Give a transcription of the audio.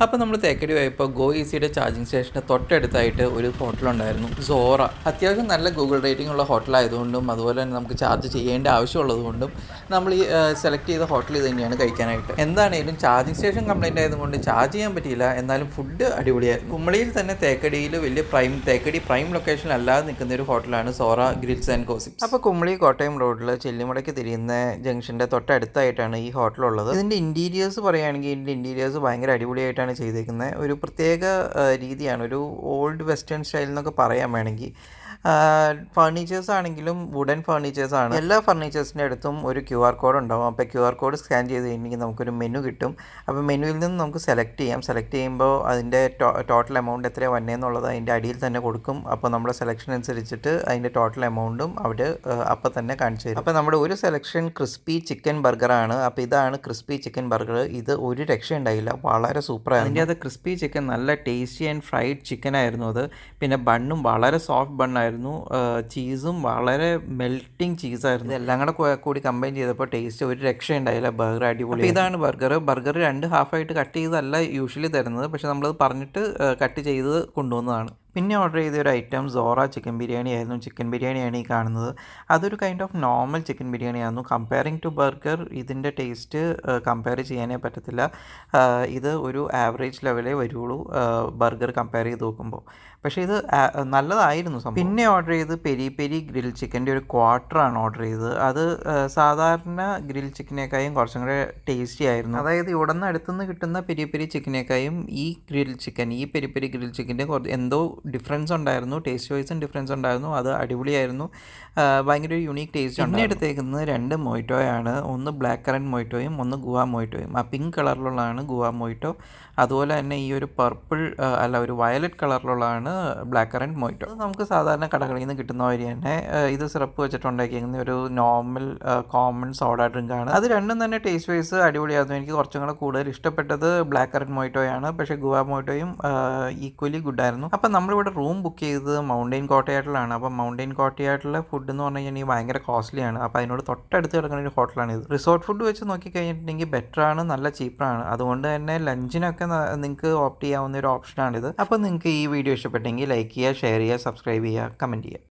അപ്പോൾ നമ്മൾ തേക്കടി പോയപ്പോൾ ഗോ ഈസിയുടെ ചാർജിങ് സ്റ്റേഷൻ്റെ തൊട്ടടുത്തായിട്ട് ഒരു ഹോട്ടലുണ്ടായിരുന്നു, സോറ. അത്യാവശ്യം നല്ല ഗൂഗിൾ റേറ്റിംഗ് ഉള്ള ഹോട്ടലായതുകൊണ്ടും അതുപോലെ തന്നെ നമുക്ക് ചാർജ് ചെയ്യേണ്ട ആവശ്യമുള്ളതുകൊണ്ടും നമ്മൾ ഈ സെലക്ട് ചെയ്ത ഹോട്ടൽ ഇത് തന്നെയാണ് കഴിക്കാനായിട്ട്. എന്താണെങ്കിലും ചാർജിങ് സ്റ്റേഷൻ കംപ്ലൈൻറ്റ് ആയതുകൊണ്ട് ചാർജ് ചെയ്യാൻ പറ്റിയില്ല. എന്നാലും ഫുഡ് അടിപൊളിയായിരുന്നു. കുമളിയിൽ തന്നെ തേക്കടിയിൽ വലിയ തേക്കടി പ്രൈം ലൊക്കേഷൻ അല്ലാതെ നിൽക്കുന്ന ഒരു ഹോട്ടലാണ് സോറ ഗ്രിൽസ് ആൻഡ് ഗോസിപ്സ്. അപ്പോൾ കുമളി കോട്ടയം റോഡിൽ ചെല്ലിമടയ്ക്ക് തിരിയുന്ന ജംഗ്ഷൻ്റെ തൊട്ടടുത്തായിട്ടാണ് ഈ ഹോട്ടലുള്ളത്. ഇതിൻ്റെ ഇൻറ്റീരിയേഴ്സ് പറയുകയാണെങ്കിൽ ഇതിൻ്റെ ഇൻറ്റീരിയേഴ്സ് ഭയങ്കര അടിപൊളിയായിട്ടാണ് ചെയ്തേക്കുന്നത്. ഒരു പ്രത്യേക രീതിയാണ്, ഒരു ഓൾഡ് വെസ്റ്റേൺ സ്റ്റൈൽ എന്നൊക്കെ പറയാൻ വേണമെങ്കിൽ. ഫർണിച്ചേഴ്സ് ആണെങ്കിലും വുഡൻ ഫർണിച്ചേഴ്സാണ്. എല്ലാ ഫർണിച്ചേഴ്സിൻ്റെ അടുത്തും ഒരു QR കോഡ് ഉണ്ടാവും. അപ്പോൾ QR കോഡ് സ്കാൻ ചെയ്ത് കഴിഞ്ഞെങ്കിൽ നമുക്കൊരു മെനു കിട്ടും. അപ്പോൾ മെനുവിൽ നിന്ന് നമുക്ക് സെലക്ട് ചെയ്യാം. സെലക്ട് ചെയ്യുമ്പോൾ അതിൻ്റെ ടോട്ടൽ എമൗണ്ട് എത്രയാണ് വന്നതെന്നുള്ളത് അതിൻ്റെ അടിയിൽ തന്നെ കൊടുക്കും. അപ്പോൾ നമ്മുടെ സെലക്ഷൻ അനുസരിച്ചിട്ട് അതിൻ്റെ ടോട്ടൽ എമൗണ്ടും അവർ അപ്പോൾ തന്നെ കാണിച്ചു തരും. അപ്പോൾ നമ്മുടെ ഒരു സെലക്ഷൻ ക്രിസ്പി ചിക്കൻ ബർഗറാണ്. അപ്പോൾ ഇതാണ് ക്രിസ്പി ചിക്കൻ ബർഗർ. ഇത് ഒരു രക്ഷ ഉണ്ടായില്ല, വളരെ സൂപ്പറായിരുന്നു. അതിൻ്റെ അത് ക്രിസ്പി ചിക്കൻ നല്ല ടേസ്റ്റി ആൻഡ് ഫ്രൈഡ് ചിക്കൻ ആയിരുന്നു അത്. പിന്നെ ബണ്ണും വളരെ സോഫ്റ്റ് ബണ്ണായിരുന്നു. ചീസും വളരെ മെൽറ്റിംഗ് ചീസായിരുന്നു. ഇതെല്ലാം കൂടി കമ്പൈൻ ചെയ്തപ്പോൾ ടേസ്റ്റ് ഒരു രക്ഷയുണ്ടായില്ല. ബർഗർ അടിപൊളി. അപ്പോൾ ഇതാണ് ബർഗർ 2 ഹാഫായിട്ട് കട്ട് ചെയ്തല്ല യൂഷ്വലി തരുന്നത്, പക്ഷേ നമ്മളത് പറഞ്ഞിട്ട് കട്ട് ചെയ്ത് കൊണ്ടുവന്നതാണ്. പിന്നെ ഓർഡർ ചെയ്ത ഒരു ഐറ്റം സോറ ചിക്കൻ ബിരിയാണി ആയിരുന്നു. ചിക്കൻ ബിരിയാണിയാണ് ഈ കാണുന്നത്. അതൊരു kind of normal chicken biryani ആയിരുന്നു. കമ്പയറിങ് ടു ബർഗർ ഇതിൻ്റെ ടേസ്റ്റ് കമ്പയർ ചെയ്യാനേ പറ്റത്തില്ല. ഇത് ഒരു ആവറേജ് ലെവലേ വരുള്ളൂ ബർഗർ കമ്പയർ ചെയ്ത് നോക്കുമ്പോൾ. പക്ഷേ ഇത് നല്ലതായിരുന്നു സംഭവം. പിന്നെ ഓർഡർ ചെയ്ത് പെരി പെരി ഗ്രിൽ ചിക്കൻ്റെ ഒരു ക്വാർട്ടറാണ് ഓർഡർ ചെയ്തത്. അത് സാധാരണ ഗ്രിൽ ചിക്കനേക്കായും കുറച്ചും കൂടെ ടേസ്റ്റി ആയിരുന്നു. അതായത് ഇവിടെ നിന്ന് അടുത്തുനിന്ന് കിട്ടുന്ന പെരി പെരി ചിക്കനേക്കായും ഈ പെരി പെരി ഗ്രിൽ ചിക്കൻ്റെ എന്തോ ഡിഫറൻസ് ഉണ്ടായിരുന്നു. ടേസ്റ്റ് വൈസും ഡിഫറൻസ് ഉണ്ടായിരുന്നു. അത് അടിപൊളിയായിരുന്നു. ഭയങ്കര ഒരു യുണീക്ക് ടേസ്റ്റ്. പിന്നെ എടുത്തേക്കുന്നത് 2 മൊയ്റ്റോയാണ്. ഒന്ന് ബ്ലാക്ക് കറൻറ്റ് മൊയ്റ്റോയും ഒന്ന് ഗുവ മൊയ്റ്റോയും. ആ പിങ്ക് കളറിലുള്ളതാണ് ഗുവ മൊയ്റ്റോ. അതുപോലെ തന്നെ ഈ ഒരു ഒരു വയലറ്റ് കളറിലുള്ളതാണ് ബ്ലാക്ക് കറൻറ്റ് മൊയ്റ്റോ. അത് നമുക്ക് സാധാരണ കടകളിൽ നിന്ന് കിട്ടുന്ന വഴി തന്നെ. ഇത് സിറപ്പ് വെച്ചിട്ടുണ്ടാക്കിയിരിക്കുന്ന ഒരു നോർമൽ കോമൺ സോഡ ഡ്രിങ്കാണ്. അത് രണ്ടും തന്നെ ടേസ്റ്റ് വൈസ് അടിപൊളിയായിരുന്നു. എനിക്ക് കുറച്ചും കൂടെ കൂടുതൽ ഇഷ്ടപ്പെട്ടത് ബ്ലാക്ക് കറൻറ്റ് മൊയ്റ്റോയാണ്. പക്ഷേ ഗുവ മൊയ്റ്റോയും ഈക്വലി ഗുഡായിരുന്നു. അപ്പം നമ്മളിവിടെ റൂം ബുക്ക് ചെയ്തത് മൗണ്ടെയിൻ കോട്ടയാട്ടിലാണ്. അപ്പം മൗണ്ടെയിൻ കോട്ടയാട്ടിലെ ഫുഡ് എന്ന് പറഞ്ഞു കഴിഞ്ഞാൽ ഭയങ്കര കോസ്റ്റ്ലിയാണ്. അപ്പോൾ അതിനോട് തൊട്ടടുത്ത് കിടക്കുന്ന ഒരു ഹോട്ടലാണ് ഇത്. റിസോർട്ട് ഫുഡ് വെച്ച് നോക്കിക്കഴിഞ്ഞിട്ടുണ്ടെങ്കിൽ ബെറ്ററാണ്, നല്ല ചീപ്പറാണ്. അതുകൊണ്ട് തന്നെ ലഞ്ചിനൊക്കെ നിങ്ങൾക്ക് ഓപ്റ്റ് ചെയ്യാവുന്ന ഒരു ഓപ്ഷനാണിത്. അപ്പോൾ നിങ്ങൾക്ക് ഈ വീഡിയോ ഇഷ്ടപ്പെട്ടെങ്കിൽ ലൈക്ക് ചെയ്യുക, ഷെയർ ചെയ്യുക, സബ്സ്ക്രൈബ് ചെയ്യുക, കമൻറ്റ് ചെയ്യുക.